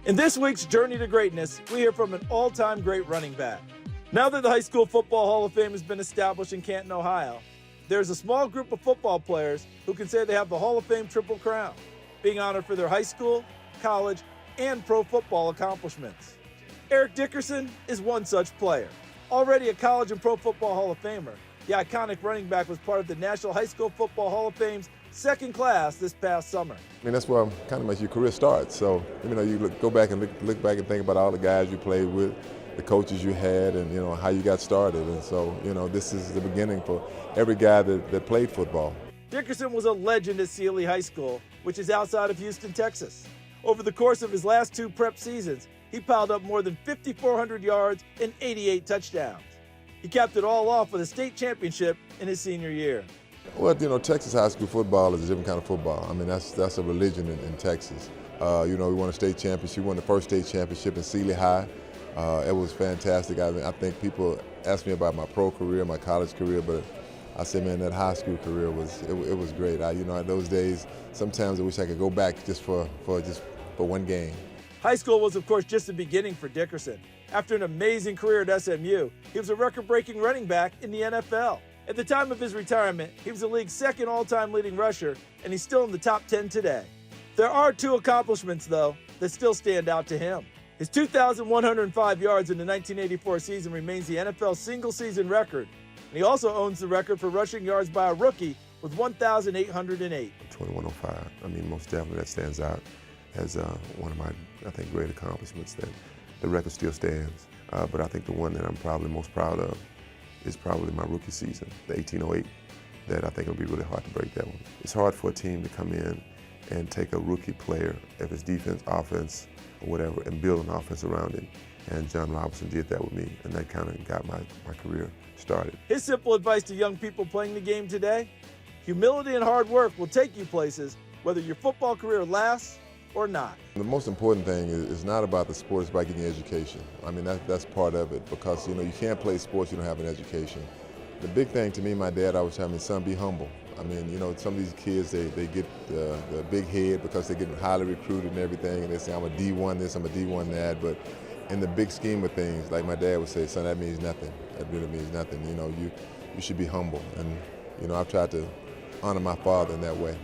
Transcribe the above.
In this week's Journey to Greatness, we hear from an all-time great running back. Now that the High School Football Hall of Fame has been established in Canton, Ohio, there's a small group of football players who can say they have the Hall of Fame Triple Crown, being honored for their high school, college, and pro football accomplishments. Eric Dickerson is one such player. Already a college and pro football Hall of Famer, the iconic running back was part of the National High School Football Hall of Fame's second class this past summer. I mean, that's where kind of your career starts. So, you go back and look back and think about all the guys you played with, the coaches you had, and, how you got started. And so, this is the beginning for every guy that played football. Dickerson was a legend at Sealy High School, which is outside of Houston, Texas. Over the course of his last two prep seasons, he piled up more than 5,400 yards and 88 touchdowns. He capped it all off with a state championship in his senior year. Well, Texas high school football is a different kind of football. I mean, that's a religion in Texas. We won a state championship. We won the first state championship in Sealy High. It was fantastic. I think people ask me about my pro career, my college career, but I say, man, that high school career was great. At those days, sometimes I wish I could go back just for one game. High school was, of course, just the beginning for Dickerson. After an amazing career at SMU, he was a record-breaking running back in the NFL. At the time of his retirement, he was the league's second all-time leading rusher, and he's still in the top 10 today. There are two accomplishments, though, that still stand out to him. His 2,105 yards in the 1984 season remains the NFL single-season record, and he also owns the record for rushing yards by a rookie with 1,808. 2105, most definitely that stands out as one of my, great accomplishments. That the record still stands, but I think the one that I'm probably most proud of is probably my rookie season, the 1808, that I think it'll be really hard to break that one. It's hard for a team to come in and take a rookie player, if it's defense, offense, or whatever, and build an offense around it. And John Robinson did that with me, and that kind of got my career started. His simple advice to young people playing the game today: humility and hard work will take you places, whether your football career lasts or not. The most important thing is not about the sport, it's about getting education. That's part of it, because you can't play sports you don't have an education. The big thing to me, my dad always told me, son, be humble. Some of these kids, they get the big head because they get highly recruited and everything, and they say, I'm a D1 this, I'm a D1 that, but in the big scheme of things, like my dad would say, son, that means nothing. That really means nothing. You should be humble, and I've tried to honor my father in that way.